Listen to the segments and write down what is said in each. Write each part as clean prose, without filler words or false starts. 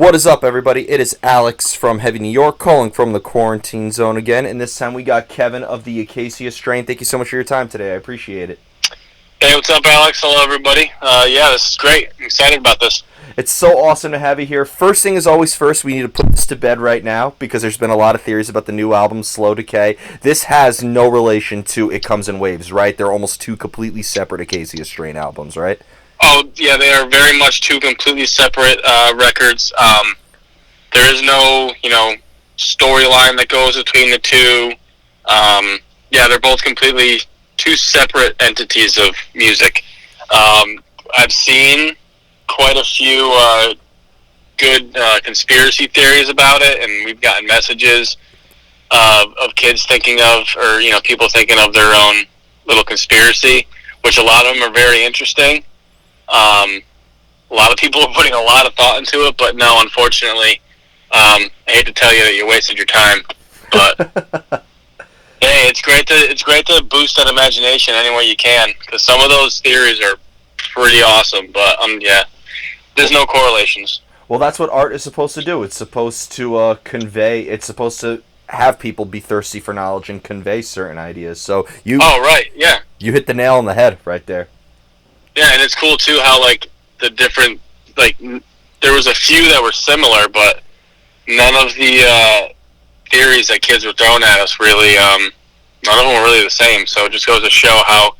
What is up, everybody? It is Alex from Heavy New York calling from the quarantine zone again, and this time we got Kevin of the Acacia strain. Thank you so much for your time today. I appreciate it. Hey, what's up, Alex? Hello, everybody. Yeah, this is great. I'm excited about this. It's so awesome to have you here. First thing is always first, we need to put this to bed right now because there's been a lot of theories about the new album, Slow Decay. This has no relation to It Comes in Waves, right? They're almost two completely separate Acacia strain albums, right? Oh, yeah, they are very much two completely separate records. There is no, storyline that goes between the two. Yeah, they're both completely two separate entities of music. I've seen quite a few good conspiracy theories about it, and we've gotten messages of kids thinking of, or people thinking of their own little conspiracy, which a lot of them are very interesting. A lot of people are putting a lot of thought into it, but no, unfortunately, I hate to tell you that you wasted your time, but hey, it's great to boost that imagination any way you can, because some of those theories are pretty awesome, but yeah, there's no correlations. Well, that's what art is supposed to do. It's supposed to convey. It's supposed to have people be thirsty for knowledge and convey certain ideas. So you. Oh, right, yeah. You hit the nail on the head right there. Yeah, and it's cool too how the different there was a few that were similar, but none of the theories that kids were throwing at us really none of them were really the same. So it just goes to show how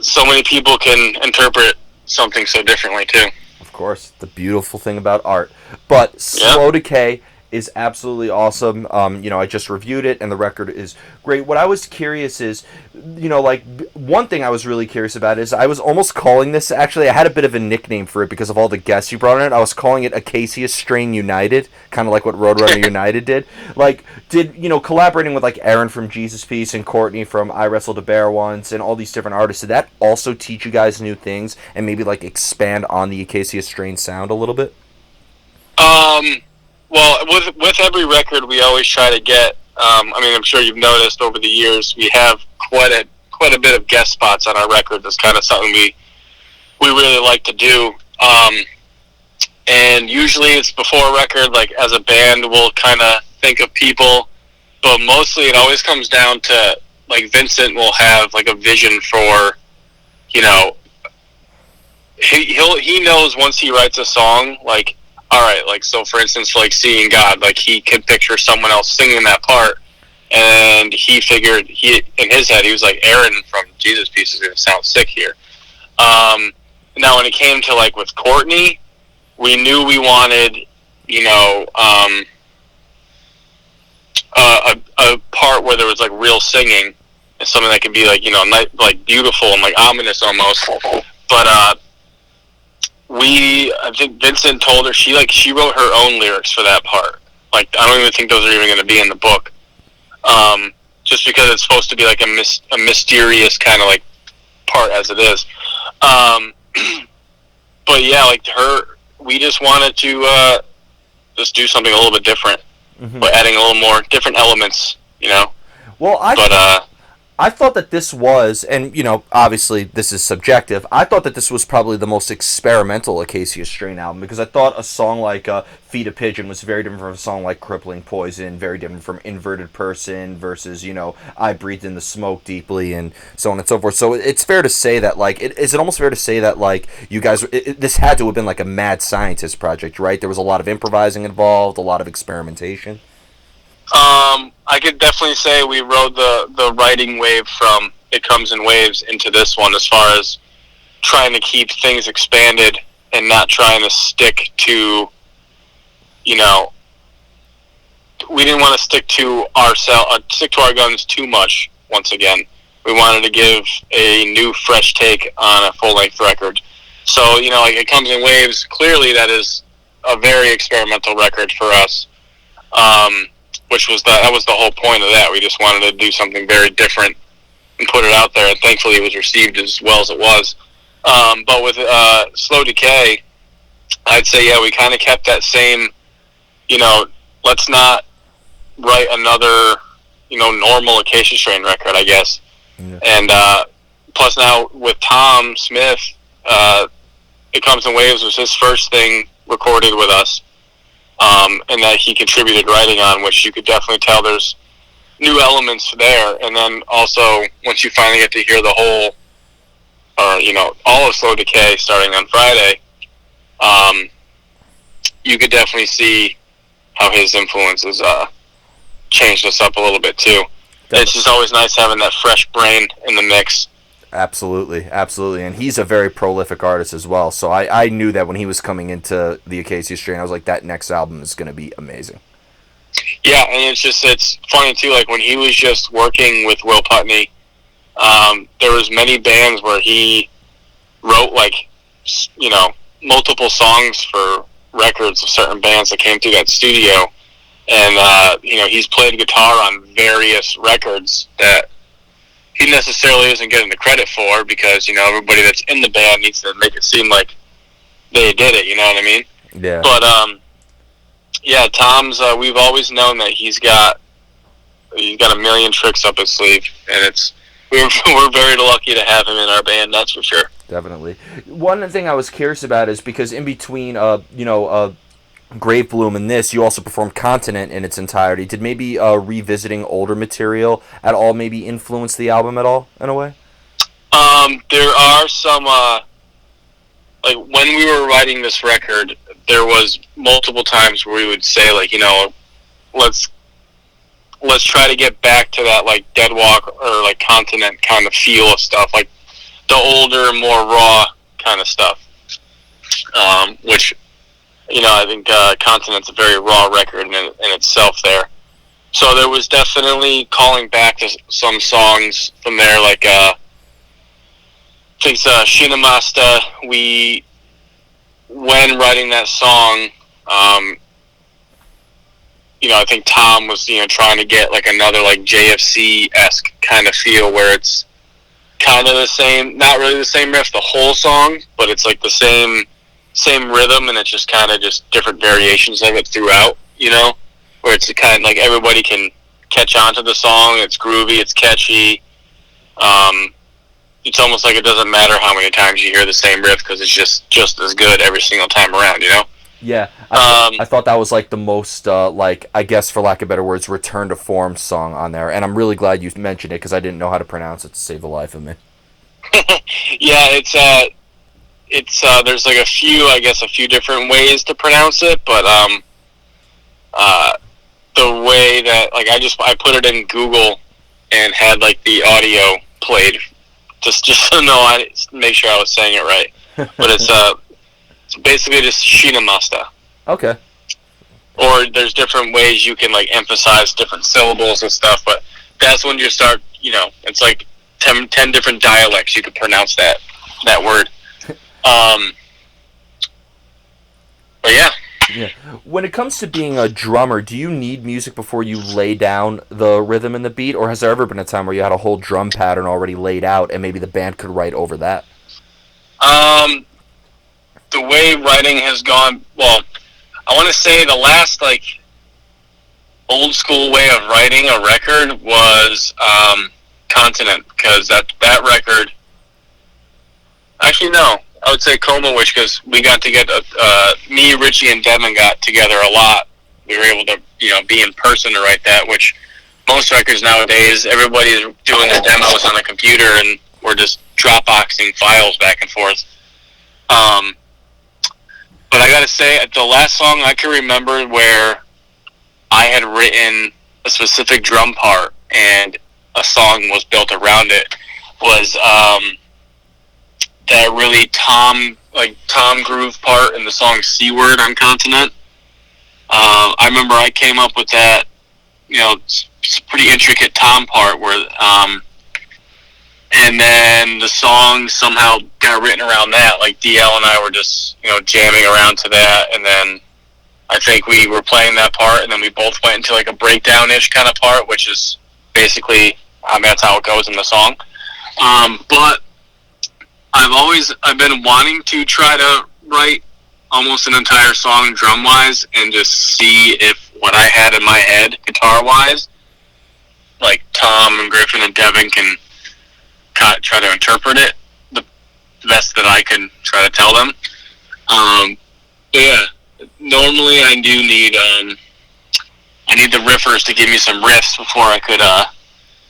so many people can interpret something so differently too. Of course, the beautiful thing about art. But Slow Decay is absolutely awesome. I just reviewed it, and the record is great. What I was curious is, one thing I was really curious about is I was almost calling this, actually, I had a bit of a nickname for it because of all the guests you brought in it. I was calling it Acacia Strain United, kind of like what Roadrunner United did. Collaborating with, Aaron from Jesus Piece and Courtney from I Wrestled a Bear Once and all these different artists, did that also teach you guys new things and maybe, expand on the Acacia Strain sound a little bit? Well, with every record, we always try to get. I'm sure you've noticed over the years, we have quite a bit of guest spots on our record. That's kind of something we really like to do. And usually it's before a record. As a band, we'll kind of think of people, but mostly it always comes down to Vincent will have a vision for, he knows once he writes a song all right, so for instance, Seeing God, he could picture someone else singing that part, and he figured, in his head, he was Aaron from Jesus Piece is going to sound sick here. Now, when it came to, with Courtney, we knew we wanted, a part where there was, real singing, and something that could be, beautiful and, ominous almost, but, I think Vincent told her she wrote her own lyrics for that part. I don't even think those are even going to be in the book. Just because it's supposed to be a mysterious kind of part as it is. But yeah, we just wanted to just do something a little bit different by adding a little more different elements, Well, I thought that this was, and obviously this is subjective, I thought that this was probably the most experimental Acacia Strain album, because I thought a song like Feed a Pigeon was very different from a song like Crippling Poison, very different from Inverted Person versus, I Breathed in the Smoke Deeply, and so on and so forth. So it's fair to say that, is it almost fair to say that, you guys, this had to have been a mad scientist project, right? There was a lot of improvising involved, a lot of experimentation. I could definitely say we rode the writing wave from It Comes in Waves into this one, as far as trying to keep things expanded and not trying to stick to, we didn't want to stick to our guns too much. Once again, we wanted to give a new, fresh take on a full-length record. So, It Comes in Waves, clearly that is a very experimental record for us. Which was that was the whole point of that. We just wanted to do something very different and put it out there, and thankfully it was received as well as it was. But with Slow Decay, I'd say, yeah, we kind of kept that same, let's not write another, normal Acacia Strain record, I guess. Yeah. And plus now with Tom Smith, It Comes in Waves was his first thing recorded with us. and that he contributed writing on, which you could definitely tell there's new elements there. And then also, once you finally get to hear the whole, all of Slow Decay starting on Friday, you could definitely see how his influences changed us up a little bit too. Definitely. It's just always nice having that fresh brain in the mix. Absolutely, absolutely. And he's a very prolific artist as well. So I knew that when he was coming into the Acacia strain, I was like, that next album is going to be amazing. Yeah, and it's funny too, like when he was just working with Will Putney, there was many bands where he wrote multiple songs for records of certain bands that came through that studio. And, he's played guitar on various records that he necessarily isn't getting the credit for because, everybody that's in the band needs to make it seem like they did it, you know what I mean? Yeah. But, Tom's, we've always known that he's got a million tricks up his sleeve, and we're very lucky to have him in our band, that's for sure. Definitely. One thing I was curious about is because in between, Grave Bloom and this, you also performed Continent in its entirety. Did maybe revisiting older material at all maybe influence the album at all, in a way? There are some, when we were writing this record, there was multiple times where we would say, let's try to get back to that, Dead Walk or, Continent kind of feel of stuff, like the older, more raw kind of stuff, which... I think Continent's a very raw record in itself there. So there was definitely calling back to some songs from there, like I think Shinamasta. When writing that song, I think Tom was trying to get another JFC-esque kind of feel where it's kind of the same, not really the same riff the whole song, but it's the same rhythm, and it's just kind of just different variations of it throughout, where it's kind of everybody can catch on to the song. It's groovy, it's catchy. It's almost like it doesn't matter how many times you hear the same riff because it's just as good every single time around, Yeah, I thought that was the most, I guess for lack of better words, return to form song on there, and I'm really glad you mentioned it because I didn't know how to pronounce it to save the life of me. Yeah, it's there's a few different ways to pronounce it, but the way that I put it in Google and had the audio played just so make sure I was saying it right. But it's basically just Shinamasta. Okay. Or there's different ways you can emphasize different syllables and stuff, but that's when you start, it's 10 different dialects you could pronounce that word. But yeah. Yeah. When it comes to being a drummer, do you need music before you lay down the rhythm and the beat, or has there ever been a time where you had a whole drum pattern already laid out and maybe the band could write over that? The way writing has gone, well, I want to say the last old school way of writing a record was Continent, because that record. Actually, no. I would say Coma Witch, because we got to get me, Richie, and Devin got together a lot. We were able to, be in person to write that, which most records nowadays, everybody's doing their demos on a computer, and we're just Dropboxing files back and forth. But I gotta say, the last song I can remember where I had written a specific drum part and a song was built around it was that really Tom groove part in the song C-Word on Continent. I remember I came up with that, it's a pretty intricate Tom part where, and then the song somehow got written around that. DL and I were just, jamming around to that, and then I think we were playing that part, and then we both went into a breakdown-ish kind of part, which is basically, that's how it goes in the song. But I've been wanting to try to write almost an entire song drum-wise and just see if what I had in my head guitar-wise, Tom and Griffin and Devin can try to interpret it the best that I can try to tell them. Yeah, normally I do need I need the riffers to give me some riffs before I could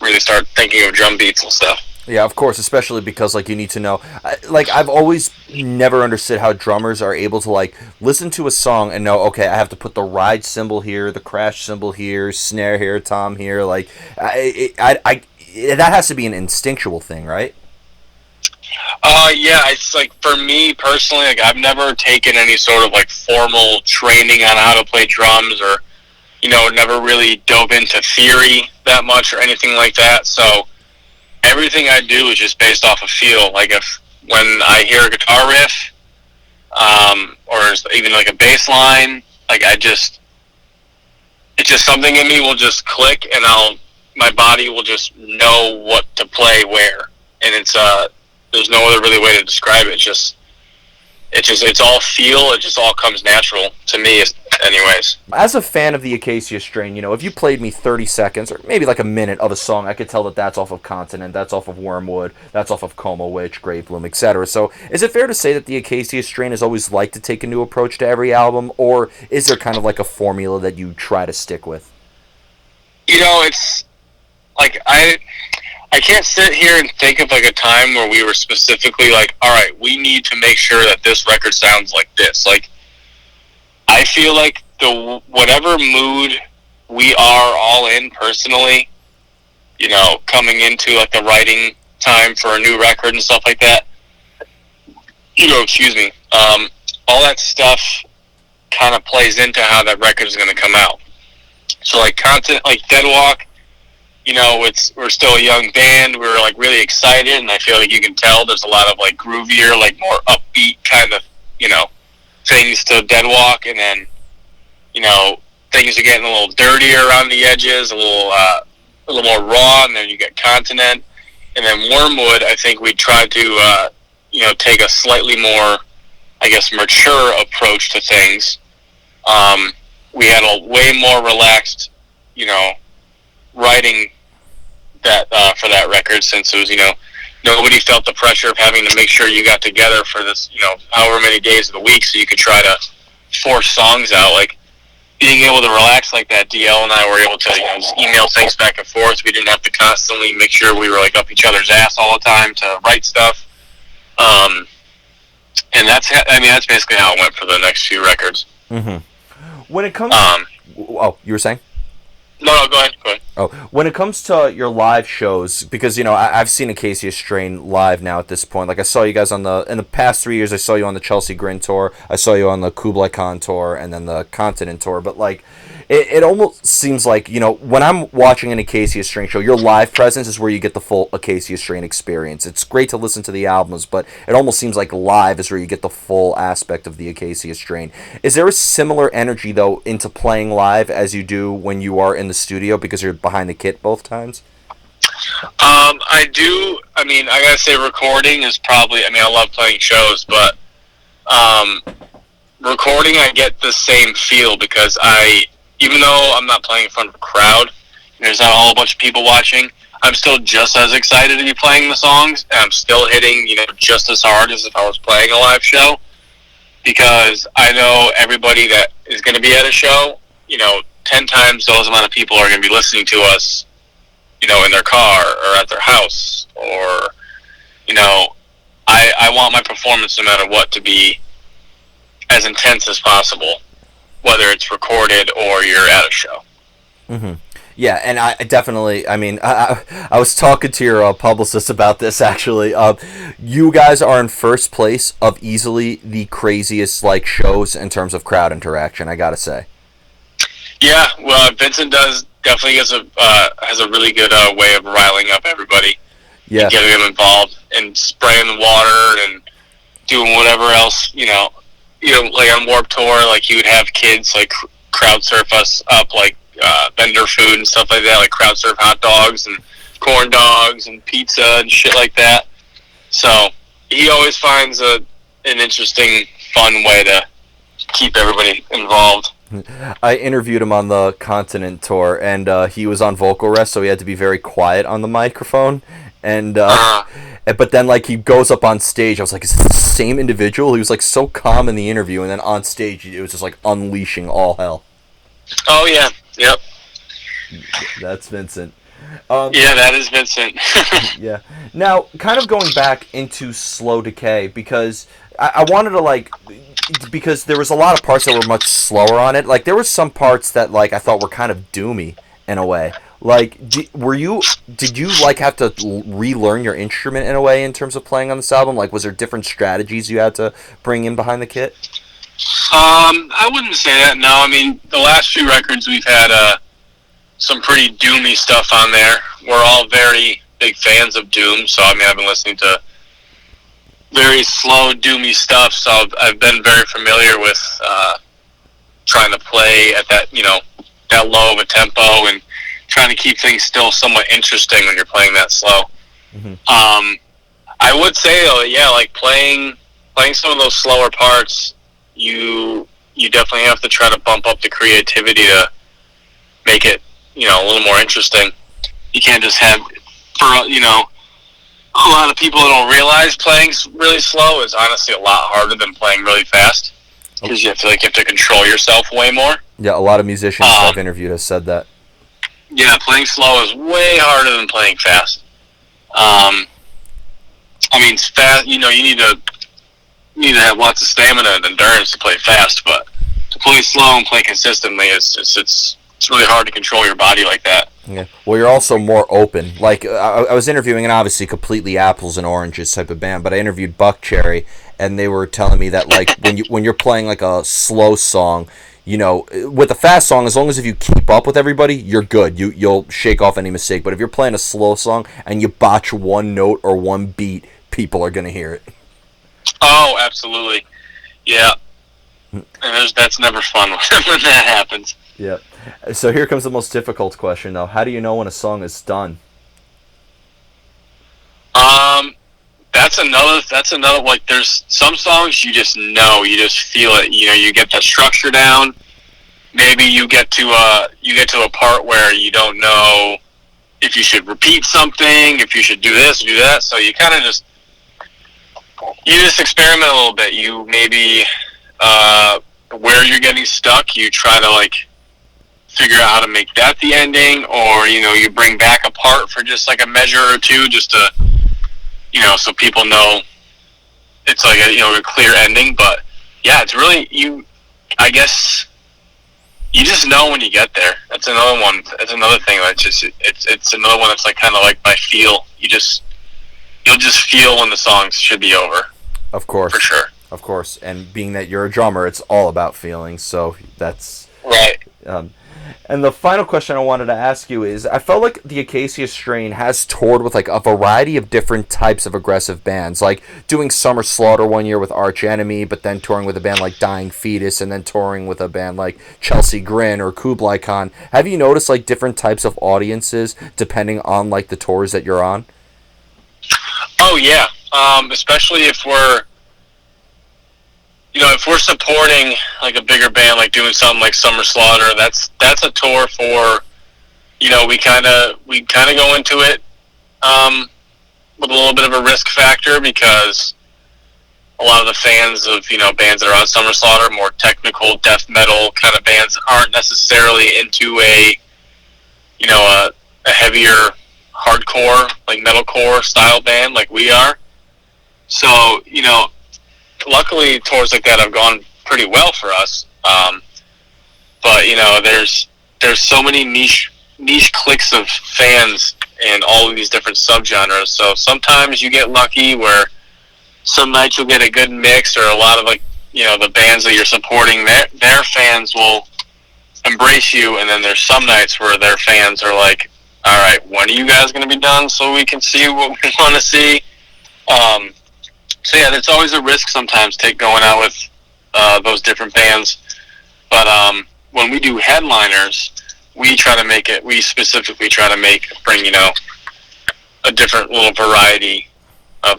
really start thinking of drum beats and stuff. Yeah, of course, especially because like you need to know. Like I've always never understood how drummers are able to like listen to a song and know, okay, I have to put the ride cymbal here, the crash cymbal here, snare here, tom here. Like, that has to be an instinctual thing, right? Yeah, it's like for me personally, like I've never taken any sort of like formal training on how to play drums, or never really dove into theory that much or anything like that. So everything I do is just based off of feel. Like if when I hear a guitar riff, or even like a bass line, like it's just something in me will just click, and my body will just know what to play where, and there's no other really way to describe it. It's all feel. It just all comes natural to me, anyways. As a fan of the Acacia strain, if you played me 30 seconds or maybe like a minute of a song, I could tell that that's off of Continent, that's off of Wormwood, that's off of Coma Witch, Gravebloom, etc. So is it fair to say that the Acacia strain has always liked to take a new approach to every album, or is there kind of like a formula that you try to stick with? It's like I can't sit here and think of like a time where we were specifically like, all right, we need to make sure that this record sounds like this. Like, I feel like whatever mood we are all in personally, coming into like the writing time for a new record and stuff like that, excuse me, all that stuff kind of plays into how that record is going to come out. So like content, like Deadwalk, we're still a young band. We're like really excited, and I feel like you can tell there's a lot of like groovier, like more upbeat kind of, things to Deadwalk, and then, things are getting a little dirtier around the edges, a little more raw, and then you get Continent, and then Wormwood. I think we tried to, take a slightly more, I guess, mature approach to things. We had a way more relaxed, writing that for that record, since it was nobody felt the pressure of having to make sure you got together for this however many days of the week so you could try to force songs out. Like being able to relax like that, DL and I were able to just email things back and forth. We didn't have to constantly make sure we were like up each other's ass all the time to write stuff. And that's basically how it went for the next few records. Mm-hmm. When it comes you were saying? No, go ahead. Oh, when it comes to your live shows, because I've seen Acacia Strain live now at this point. Like I saw you guys in the past 3 years. I saw you on the Chelsea Grin tour. I saw you on the Kublai Khan tour, and then the Continent tour. But like, it almost seems like when I'm watching an Acacia Strain show, your live presence is where you get the full Acacia Strain experience. It's great to listen to the albums, but it almost seems like live is where you get the full aspect of the Acacia Strain. Is there a similar energy though into playing live as you do when you are in the studio, because you're behind the kit both times? I do. I gotta say recording is probably, I love playing shows, but recording I get the same feel, because even though I'm not playing in front of a crowd, and there's not a whole bunch of people watching, I'm still just as excited to be playing the songs, and I'm still hitting, just as hard as if I was playing a live show, because I know everybody that is going to be at a show, 10 times those amount of people are going to be listening to us, in their car or at their house, or, I want my performance, no matter what, to be as intense as possible, whether it's recorded or you're at a show. Mm-hmm. Yeah, and I definitely, I was talking to your publicist about this, actually. You guys are in first place of easily the craziest shows in terms of crowd interaction, I gotta say. Yeah, well, Vincent definitely has a really good way of riling up everybody. Yeah. And getting them involved and spraying the water and doing whatever else, like on Warped Tour, like he would have kids crowd surf us up, vendor food and stuff like that, like crowd surf hot dogs and corn dogs and pizza and shit like that. So he always finds an interesting, fun way to keep everybody involved. I interviewed him on the Continent tour, and he was on vocal rest, so he had to be very quiet on the microphone. And But then like he goes up on stage, I was like, is this the same individual? He was like so calm in the interview, and then on stage it was just like unleashing all hell. Oh yeah, yep. That's Vincent. Yeah, that is Vincent. Yeah. Now, kind of going back into Slow Decay, because I wanted to like, because there was a lot of parts that were much slower on it. Like there were some parts that like I thought were kind of doomy in a way. Like, did you like have to relearn your instrument in a way in terms of playing on this album? Like, was there different strategies you had to bring in behind the kit? I wouldn't say that. No, I mean the last few records we've had some pretty doomy stuff on there. We're all very big fans of doom, so I mean I've been listening to very slow doomy stuff, so I've been very familiar with trying to play at that that low of a tempo and trying to keep things still somewhat interesting when you're playing that slow. Mm-hmm. I would say though, yeah, like playing some of those slower parts, you definitely have to try to bump up the creativity to make it a little more interesting. You can't just have a lot of people that don't realize playing really slow is honestly a lot harder than playing really fast because you feel like you have to control yourself way more. Yeah, a lot of musicians I've interviewed have said that. Yeah, playing slow is way harder than playing fast. I mean, fast. You need to have lots of stamina and endurance to play fast, but to play slow and play consistently, it's really hard to control your body like that. Yeah. Well, you're also more open. Like I was interviewing an obviously completely apples and oranges type of band, but I interviewed Buckcherry, and they were telling me that like when you're playing like a slow song, with a fast song, as long as if you keep up with everybody, you're good. You'll shake off any mistake. But if you're playing a slow song and you botch one note or one beat, people are gonna hear it. Oh, absolutely. Yeah. And that's never fun when that happens. Yeah. So here comes the most difficult question, though. How do you know when a song is done? That's another. Like, there's some songs you just know, you just feel it. You get that structure down. Maybe you get to a part where you don't know if you should repeat something, if you should do this, do that. So you kind of just experiment a little bit. You maybe where you're getting stuck, you try to like figure out how to make that the ending, or you bring back a part for just like a measure or two, just to so people know it's like a clear ending. But yeah, it's really I guess you just know when you get there. That's another one. That's another thing that's just it's another one that's like kind of like by feel. You'll just feel when the songs should be over. Of course, for sure. Of course, and being that you're a drummer, it's all about feelings. So that's right. And the final question I wanted to ask you is, I felt like the Acacia strain has toured with like a variety of different types of aggressive bands, like doing Summer Slaughter one year with Arch Enemy, but then touring with a band like Dying Fetus, and then touring with a band like Chelsea Grin or Kublai Khan. Have you noticed like different types of audiences depending on like the tours that you're on? Oh yeah, especially if we're supporting like a bigger band, like doing something like Summer Slaughter, that's a tour for, we kind of go into it with a little bit of a risk factor, because a lot of the fans of bands that are on Summer Slaughter, more technical death metal kind of bands, aren't necessarily into a heavier hardcore like metalcore style band like we are. So luckily tours like that have gone pretty well for us, but there's so many niche cliques of fans in all of these different subgenres. So sometimes you get lucky where some nights you'll get a good mix, or a lot of like the bands that you're supporting, their fans will embrace you, and then there's some nights where their fans are like, all right, when are you guys going to be done so we can see what we want to see? So yeah, it's always a risk sometimes going out with those different bands. But when we do headliners, we specifically try to bring a different little variety of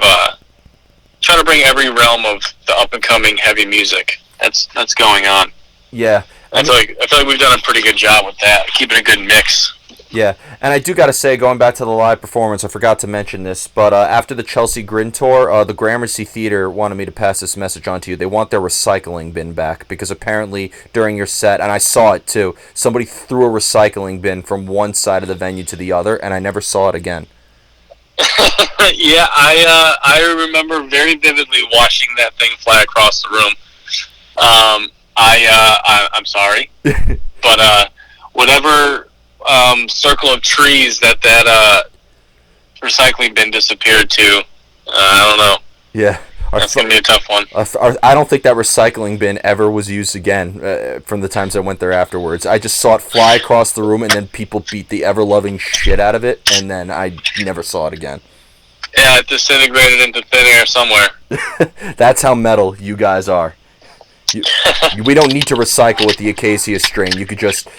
try to bring every realm of the up and coming heavy music that's going on. Yeah, I feel like we've done a pretty good job with that, keeping a good mix. Yeah, and I do got to say, going back to the live performance, I forgot to mention this, but after the Chelsea Grin tour, the Gramercy Theater wanted me to pass this message on to you. They want their recycling bin back because apparently during your set, and I saw it too, somebody threw a recycling bin from one side of the venue to the other, and I never saw it again. Yeah, I remember very vividly watching that thing fly across the room. I'm sorry, but whatever circle of trees that recycling bin disappeared to, I don't know. Yeah. That's gonna be a tough one. I don't think that recycling bin ever was used again from the times I went there afterwards. I just saw it fly across the room, and then people beat the ever-loving shit out of it, and then I never saw it again. Yeah, it disintegrated into thin air somewhere. That's how metal you guys are. We don't need to recycle with the Acacia strain. You could just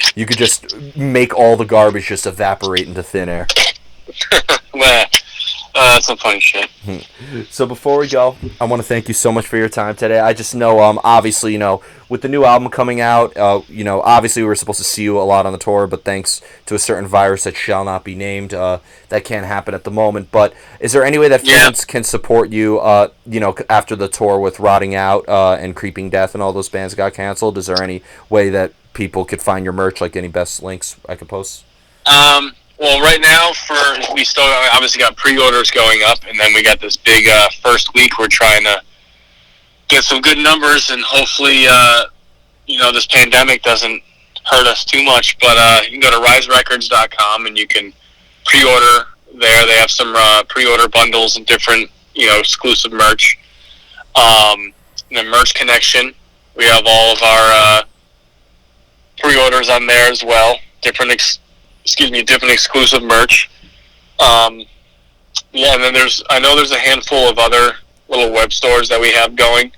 make all the garbage just evaporate into thin air. Man, that's some funny shit. So before we go, I want to thank you so much for your time today. I just know, obviously, with the new album coming out, obviously we were supposed to see you a lot on the tour, but thanks to a certain virus that shall not be named, that can't happen at the moment. But is there any way that fans can support you, after the tour with Rotting Out and Creeping Death and all those bands got canceled? Is there any way that people could find your merch, like any best links I could post? Well, right now, we still obviously got pre-orders going up, and then we got this big first week. We're trying to get some good numbers, and hopefully, this pandemic doesn't hurt us too much. But you can go to riserecords.com, and you can pre-order there. They have some pre-order bundles and different, exclusive merch. The Merch Connection, we have all of our pre-orders on there as well. Different exclusive merch. And then I know there's a handful of other little web stores that we have going.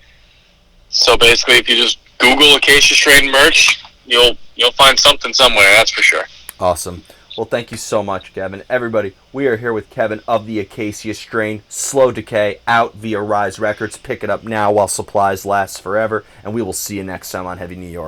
So basically, if you just Google Acacia Strain merch, you'll find something somewhere. That's for sure. Awesome. Well, thank you so much, Kevin. Everybody, we are here with Kevin of the Acacia Strain. Slow Decay out via Rise Records. Pick it up now while supplies last forever, and we will see you next time on Heavy New York.